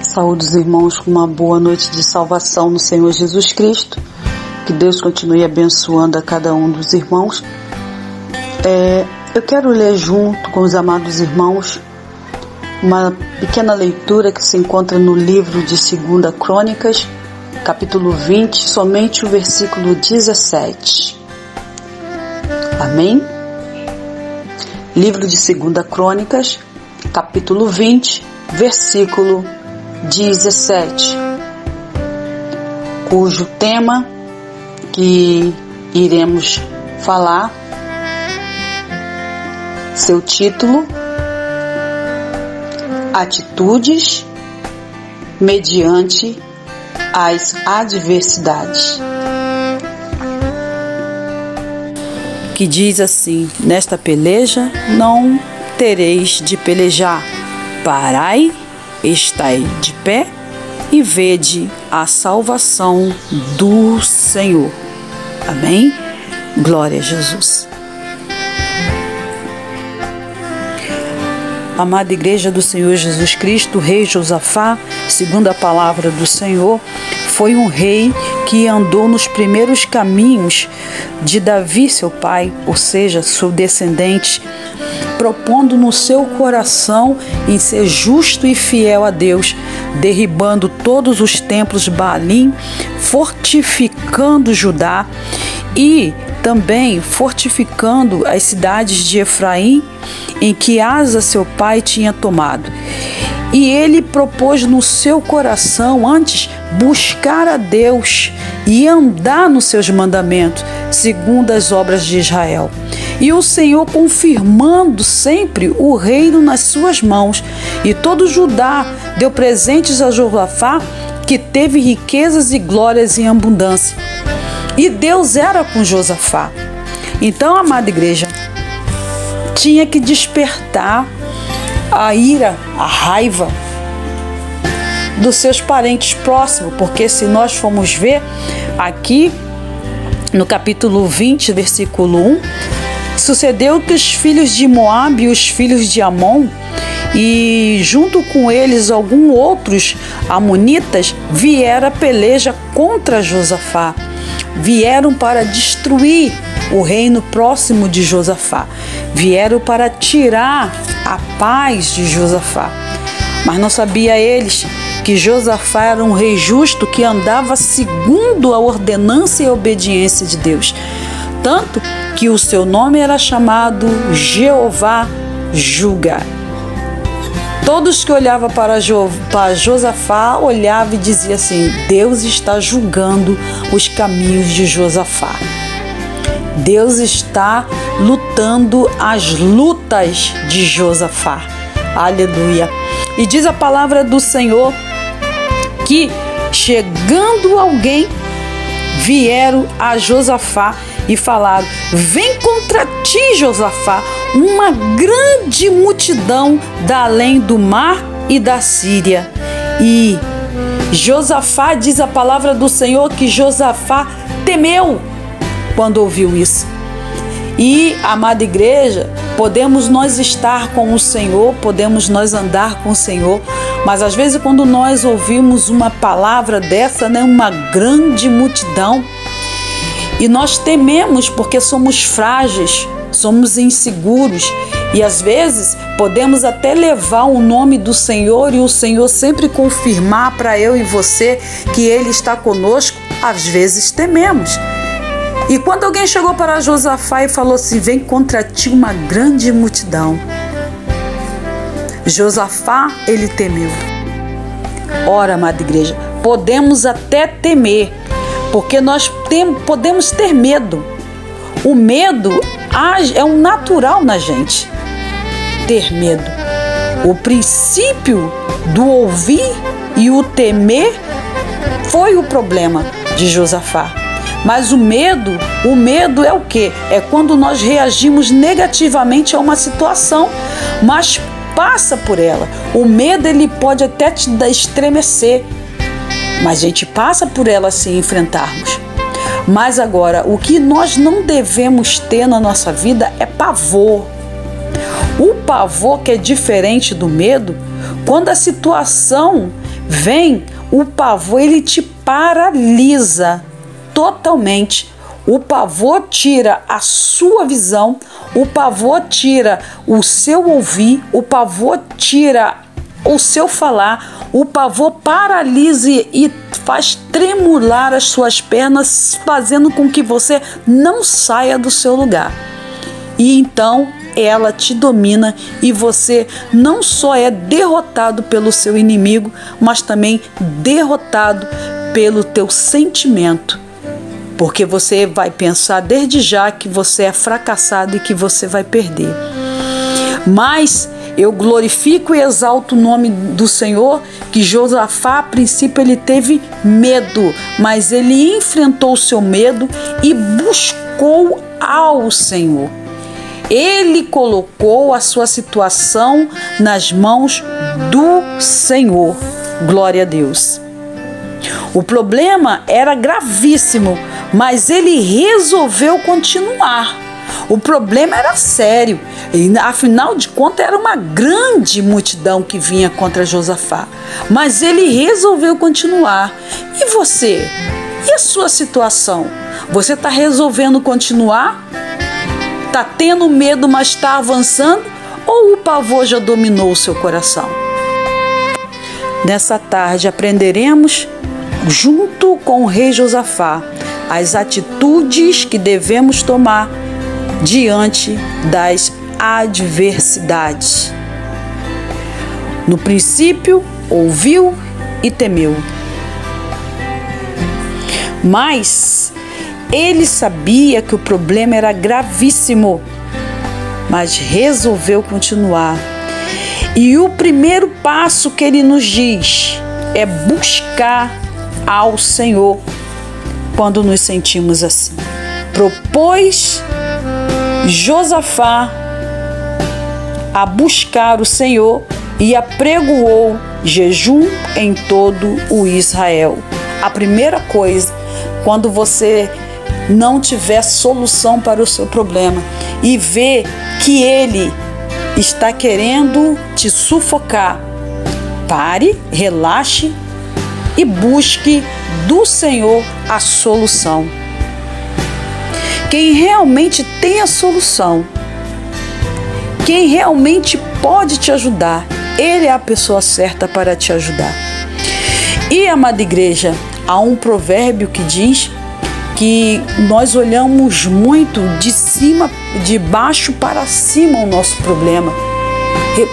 Saúde os irmãos com uma boa noite de salvação no Senhor Jesus Cristo. Que Deus continue abençoando a cada um dos irmãos. Eu quero ler junto com os amados irmãos uma pequena leitura que se encontra no livro de 2 Crônicas, capítulo 20, somente o versículo 17. Amém? Livro de 2 Crônicas, capítulo 20, versículo 17, cujo tema que iremos falar, seu título: Atitudes mediante as adversidades. Que diz assim: nesta peleja não tereis de pelejar, parai, estai de pé e vede a salvação do Senhor. Amém? Glória a Jesus. Amada Igreja do Senhor Jesus Cristo, o rei Josafá, segundo a palavra do Senhor, foi um rei que andou nos primeiros caminhos de Davi, seu pai, ou seja, seu descendente, propondo no seu coração em ser justo e fiel a Deus, derribando todos os templos Baalim, fortificando Judá e também fortificando as cidades de Efraim, em que Asa, seu pai, tinha tomado. E ele propôs no seu coração antes buscar a Deus e andar nos seus mandamentos, segundo as obras de Israel. E o Senhor confirmando sempre o reino nas suas mãos. E todo Judá deu presentes a Josafá, que teve riquezas e glórias em abundância. E Deus era com Josafá. Então, amada igreja, tinha que despertar a ira, a raiva dos seus parentes próximos, porque se nós formos ver aqui no capítulo 20, versículo 1, sucedeu que os filhos de Moabe e os filhos de Amon, e junto com eles alguns outros amonitas, vieram a peleja contra Josafá. Vieram para destruir o reino próximo de Josafá. Vieram para tirar a paz de Josafá. Mas não sabia eles que Josafá era um rei justo que andava segundo a ordenança e a obediência de Deus. Tanto que o seu nome era chamado Jeová Julga. Todos que olhavam para Josafá olhavam e diziam assim: Deus está julgando os caminhos de Josafá. Deus está lutando as lutas de Josafá. Aleluia. E diz a palavra do Senhor que, chegando alguém, vieram a Josafá e falaram: vem contra ti, Josafá, uma grande multidão da além do mar e da Síria. E Josafá, diz a palavra do Senhor, que Josafá temeu quando ouviu isso. E, amada igreja, podemos nós estar com o Senhor, podemos nós andar com o Senhor, mas às vezes quando nós ouvimos uma palavra dessa, né, uma grande multidão, e nós tememos porque somos frágeis, somos inseguros, e às vezes podemos até levar o nome do Senhor e o Senhor sempre confirmar para eu e você que Ele está conosco. Às vezes tememos. E quando alguém chegou para Josafá e falou assim: vem contra ti uma grande multidão, Josafá, ele temeu. Ora, amada igreja, podemos até temer, porque nós podemos ter medo. O medo é um natural na gente, ter medo. O princípio do ouvir e o temer foi o problema de Josafá. Mas o medo é o quê? É quando nós reagimos negativamente a uma situação, mas passa por ela. O medo, ele pode até te estremecer, mas a gente passa por ela se enfrentarmos. Mas agora, o que nós não devemos ter na nossa vida é pavor. O pavor, que é diferente do medo, quando a situação vem o pavor, ele te paralisa totalmente. O pavor tira a sua visão, o pavor tira o seu ouvir, o pavor tira o seu falar, o pavor paralisa e faz tremular as suas pernas, fazendo com que você não saia do seu lugar. E então ela te domina e você não só é derrotado pelo seu inimigo, mas também derrotado pelo teu sentimento. Porque você vai pensar desde já que você é fracassado e que você vai perder. Mas eu glorifico e exalto o nome do Senhor, que Josafá, a princípio, ele teve medo, mas ele enfrentou o seu medo e buscou ao Senhor. Ele colocou a sua situação nas mãos do Senhor. Glória a Deus. O problema era gravíssimo, mas ele resolveu continuar. O problema era sério, e afinal de contas era uma grande multidão que vinha contra Josafá. Mas ele resolveu continuar. E você? E a sua situação? Você está resolvendo continuar? Está tendo medo, mas está avançando? Ou o pavor já dominou o seu coração? Nessa tarde aprenderemos, junto com o rei Josafá, as atitudes que devemos tomar diante das adversidades. No princípio, ouviu e temeu. Mas ele sabia que o problema era gravíssimo, mas resolveu continuar. E o primeiro passo que ele nos diz é buscar ao Senhor quando nos sentimos assim. Propôs Josafá a buscar o Senhor e apregoou jejum em todo o Israel. A primeira coisa, quando você não tiver solução para o seu problema e vê que ele está querendo te sufocar, pare, relaxe e busque do Senhor a solução. Quem realmente tem a solução, quem realmente pode te ajudar, ele é a pessoa certa para te ajudar. E, amada igreja, há um provérbio que diz que nós olhamos muito de baixo para cima o nosso problema.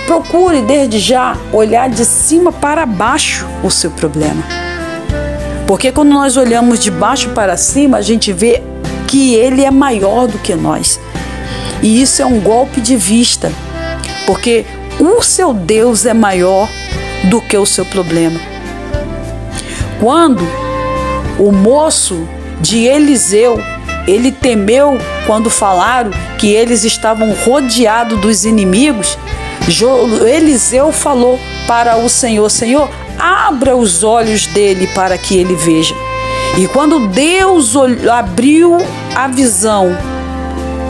Procure desde já olhar de cima para baixo o seu problema. Porque quando nós olhamos de baixo para cima, a gente vê que ele é maior do que nós. E isso é um golpe de vista, porque o seu Deus é maior do que o seu problema. Quando o moço de Eliseu, ele temeu quando falaram que eles estavam rodeados dos inimigos, Eliseu falou para o Senhor: Senhor, abra os olhos dele para que ele veja. E quando Deus abriu a visão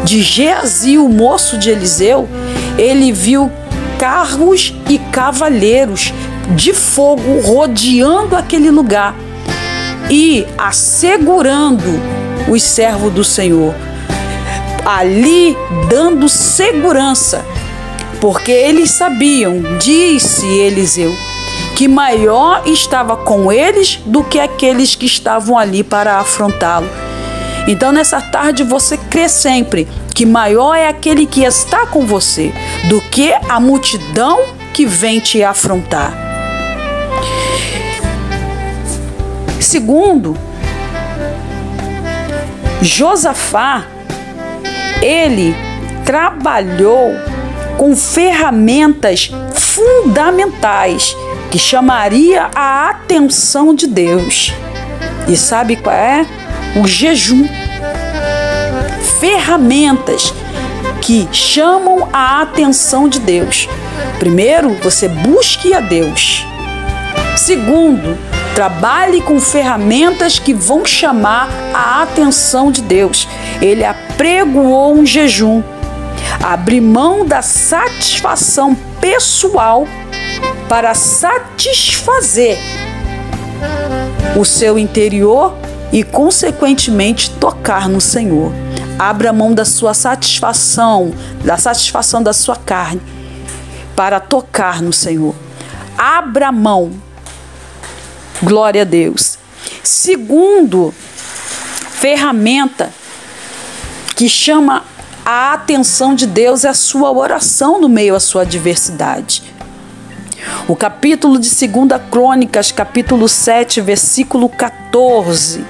de Geazi, o moço de Eliseu, ele viu carros e cavaleiros de fogo rodeando aquele lugar e assegurando os servos do Senhor, ali dando segurança, porque eles sabiam, disse Eliseu, que maior estava com eles do que aqueles que estavam ali para afrontá-lo. Então, nessa tarde, você crê sempre que maior é aquele que está com você do que a multidão que vem te afrontar. Segundo, Josafá, ele trabalhou com ferramentas fundamentais que chamaria a atenção de Deus. E sabe qual é? O jejum. Ferramentas que chamam a atenção de Deus. Primeiro, você busque a Deus. Segundo, trabalhe com ferramentas que vão chamar a atenção de Deus. Ele apregoou um jejum. Abrir mão da satisfação pessoal para satisfazer o seu interior e, consequentemente, tocar no Senhor. Abra mão da sua satisfação, da satisfação da sua carne, para tocar no Senhor. Abra mão. Glória a Deus. Segundo ferramenta que chama a atenção de Deus é a sua oração no meio à sua adversidade. O capítulo de 2 Crônicas, capítulo 7, versículo 14.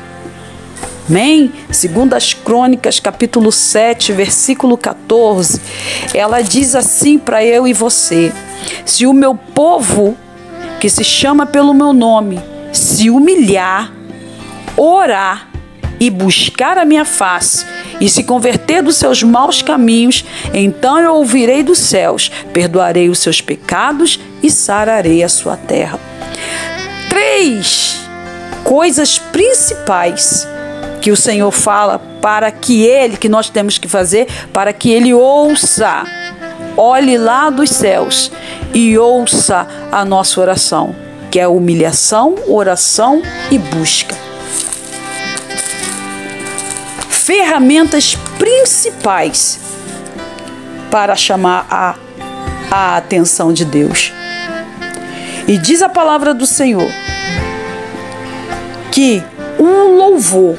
Amém? 2 Crônicas, capítulo 7, versículo 14. Ela diz assim para eu e você: se o meu povo, que se chama pelo meu nome, se humilhar, orar e buscar a minha face e se converter dos seus maus caminhos, então eu ouvirei dos céus, perdoarei os seus pecados e sararei a sua terra. 3 coisas principais que o Senhor fala para que nós temos que fazer, para que Ele ouça, olhe lá dos céus e ouça a nossa oração, que é humilhação, oração e busca. Ferramentas principais para chamar a atenção de Deus. E diz a palavra do Senhor que um louvor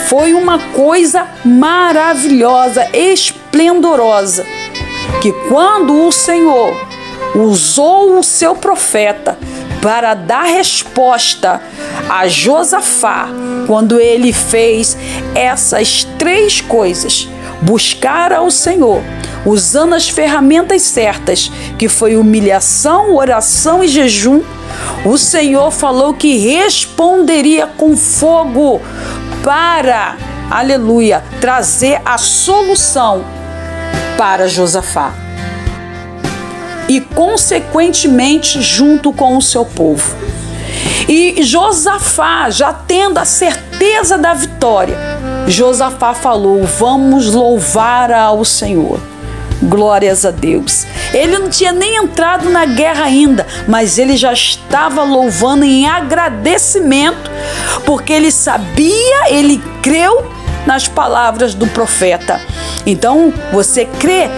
foi uma coisa maravilhosa, esplendorosa, que quando o Senhor usou o seu profeta para dar resposta a Josafá, quando ele fez essas 3 coisas, buscar ao Senhor, usando as ferramentas certas, que foi humilhação, oração e jejum, o Senhor falou que responderia com fogo para, aleluia, trazer a solução para Josafá. E, consequentemente, junto com o seu povo. E Josafá, já tendo a certeza da vitória, Josafá falou: vamos louvar ao Senhor. Glórias a Deus. Ele não tinha nem entrado na guerra ainda, mas ele já estava louvando em agradecimento, porque ele sabia, ele creu nas palavras do profeta. Então, você crê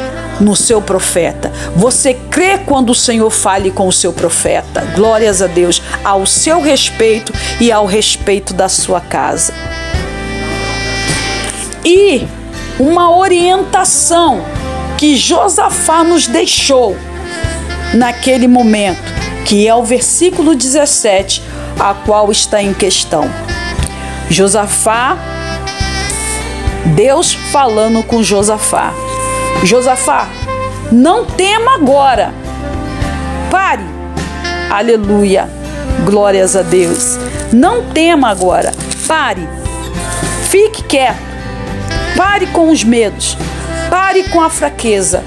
no seu profeta. Você crê quando o Senhor fale com o seu profeta. Glórias a Deus, ao seu respeito e ao respeito da sua casa. E uma orientação que Josafá nos deixou naquele momento, que é o versículo 17, a qual está em questão. Josafá, Deus falando com Josafá: Josafá, não tema agora. Pare. Aleluia. Glórias a Deus. Não tema agora. Pare. Fique quieto. Pare com os medos. Pare com a fraqueza.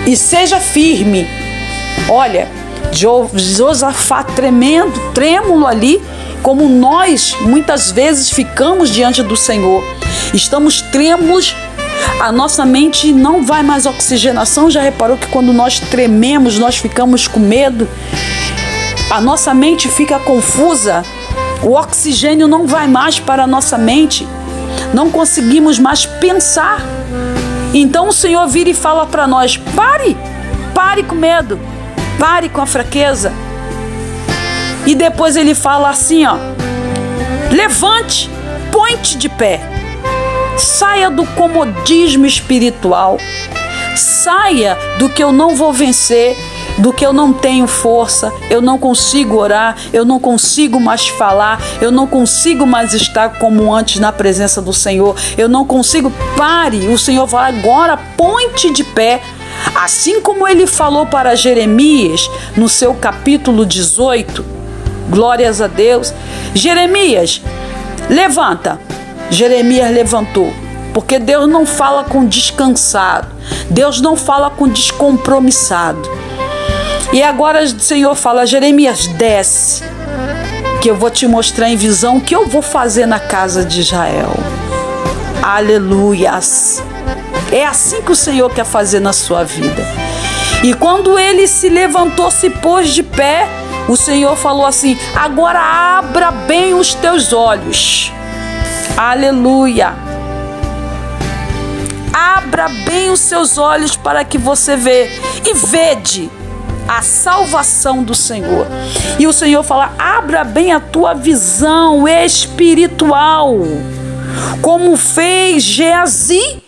E seja firme. Olha, Josafá tremendo, trêmulo ali, como nós muitas vezes ficamos diante do Senhor. Estamos trêmulos. A nossa mente não vai mais oxigenação. Já reparou que quando nós trememos, nós ficamos com medo? A nossa mente fica confusa. O oxigênio não vai mais para a nossa mente. Não conseguimos mais pensar. Então o Senhor vira e fala para nós: pare, pare com medo, pare com a fraqueza. E depois ele fala assim, ó: levante, põe-te de pé. Saia do comodismo espiritual. Saia do que eu não vou vencer, do que eu não tenho força, eu não consigo orar, eu não consigo mais falar, eu não consigo mais estar como antes na presença do Senhor, eu não consigo. Pare, o Senhor fala agora: põe-te de pé. Assim como ele falou para Jeremias no seu capítulo 18, glórias a Deus. Jeremias, levanta. Jeremias levantou, porque Deus não fala com descansado, Deus não fala com descompromissado. E agora o Senhor fala: Jeremias, desce, que eu vou te mostrar em visão o que eu vou fazer na casa de Israel. Aleluias! É assim que o Senhor quer fazer na sua vida. E quando ele se levantou, se pôs de pé, o Senhor falou assim: agora abra bem os teus olhos. Aleluia. Abra bem os seus olhos para que você vê e vede a salvação do Senhor. E o Senhor fala: abra bem a tua visão espiritual, como fez Geazi.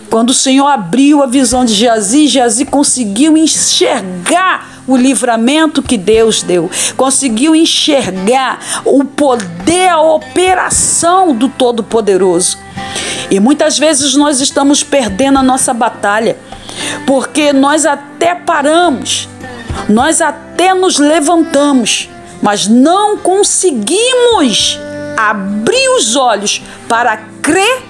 Quando o Senhor abriu a visão de Geazi, Geazi conseguiu enxergar o livramento que Deus deu, conseguiu enxergar o poder, a operação do Todo-Poderoso. E muitas vezes nós estamos perdendo a nossa batalha, porque nós até paramos, nós até nos levantamos, mas não conseguimos abrir os olhos para crer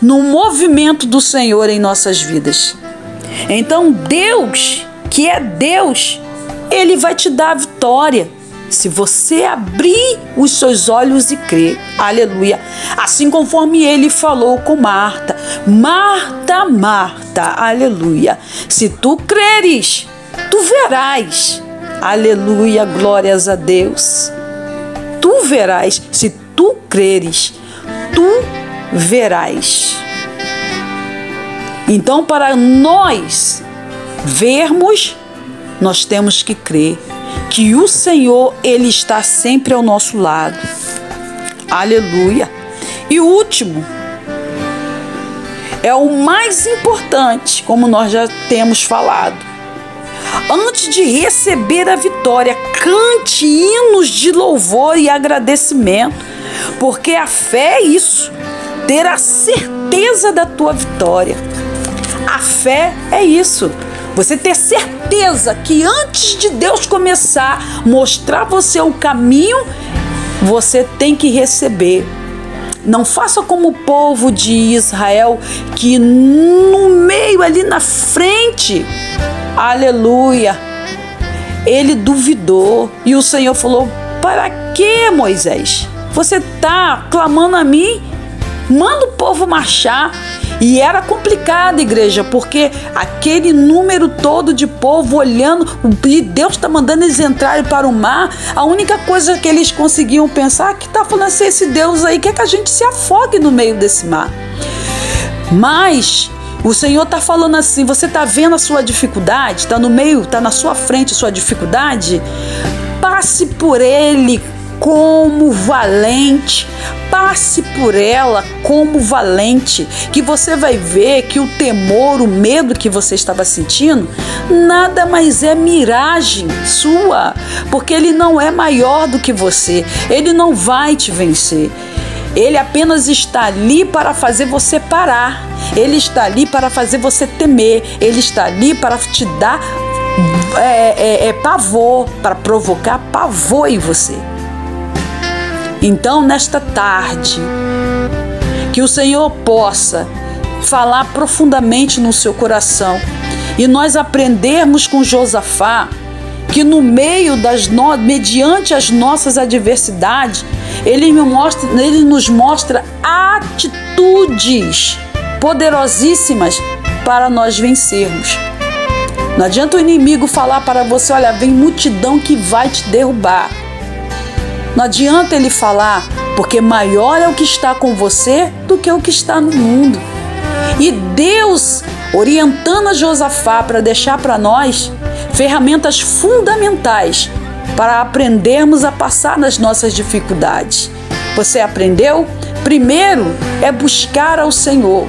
no movimento do Senhor em nossas vidas. Então Deus, que é Deus, Ele vai te dar a vitória se você abrir os seus olhos e crer. Aleluia. Assim conforme Ele falou com Marta: Marta, Marta, aleluia, se tu creres, tu verás. Aleluia, glórias a Deus. Tu verás, se tu creres, tu verás. Então, para nós vermos, nós temos que crer que o Senhor, Ele está sempre ao nosso lado. Aleluia. E o último, é o mais importante, como nós já temos falado. Antes de receber a vitória, cante hinos de louvor e agradecimento, porque a fé é isso, ter a certeza da tua vitória. A fé é isso, você ter certeza que antes de Deus começar a mostrar você o caminho, você tem que receber. Não faça como o povo de Israel, que no meio ali na frente, aleluia, ele duvidou. E o Senhor falou: para que, Moisés? Você está clamando a mim? Manda o povo marchar. E era complicado, igreja, porque aquele número todo de povo olhando, e Deus está mandando eles entrarem para o mar. A única coisa que eles conseguiam pensar, que está falando assim: esse Deus aí quer que a gente se afogue no meio desse mar. Mas o Senhor está falando assim: você está vendo a sua dificuldade? Está no meio, está na sua frente a sua dificuldade? Passe por ele como valente, passe por ela como valente, que você vai ver que o temor, o medo que você estava sentindo, nada mais é miragem sua, porque ele não é maior do que você, ele não vai te vencer. Ele apenas está ali para fazer você parar, ele está ali para fazer você temer, ele está ali para te dar pavor, para provocar pavor em você. Então, nesta tarde, que o Senhor possa falar profundamente no seu coração e nós aprendermos com Josafá que no meio mediante as nossas adversidades, ele nos mostra atitudes poderosíssimas para nós vencermos. Não adianta o inimigo falar para você: olha, vem multidão que vai te derrubar. Não adianta ele falar, porque maior é o que está com você do que o que está no mundo. E Deus orientando a Josafá para deixar para nós ferramentas fundamentais para aprendermos a passar nas nossas dificuldades. Você aprendeu? Primeiro é buscar ao Senhor,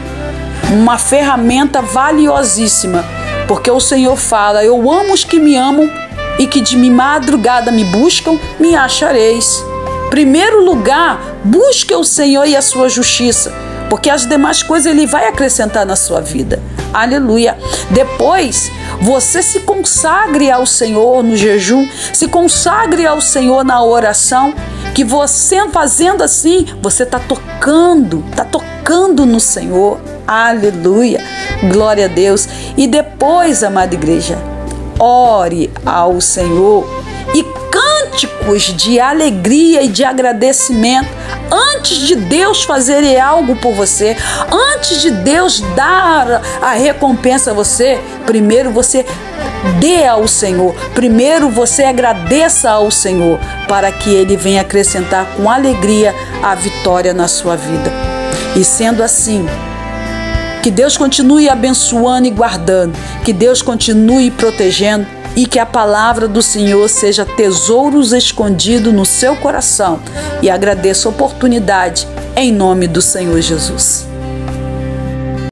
uma ferramenta valiosíssima, porque o Senhor fala: eu amo os que me amam, e que de madrugada me buscam, me achareis. Primeiro lugar, busque o Senhor e a sua justiça, porque as demais coisas Ele vai acrescentar na sua vida. Aleluia. Depois, você se consagre ao Senhor no jejum, se consagre ao Senhor na oração, que você fazendo assim, você está tocando no Senhor. Aleluia. Glória a Deus. E depois, amada igreja, ore ao Senhor e cante cânticos de alegria e de agradecimento. Antes de Deus fazer algo por você, antes de Deus dar a recompensa a você, primeiro você dê ao Senhor, primeiro você agradeça ao Senhor, para que Ele venha acrescentar com alegria a vitória na sua vida. E sendo assim, que Deus continue abençoando e guardando, que Deus continue protegendo e que a palavra do Senhor seja tesouros escondidos no seu coração. E agradeço a oportunidade em nome do Senhor Jesus.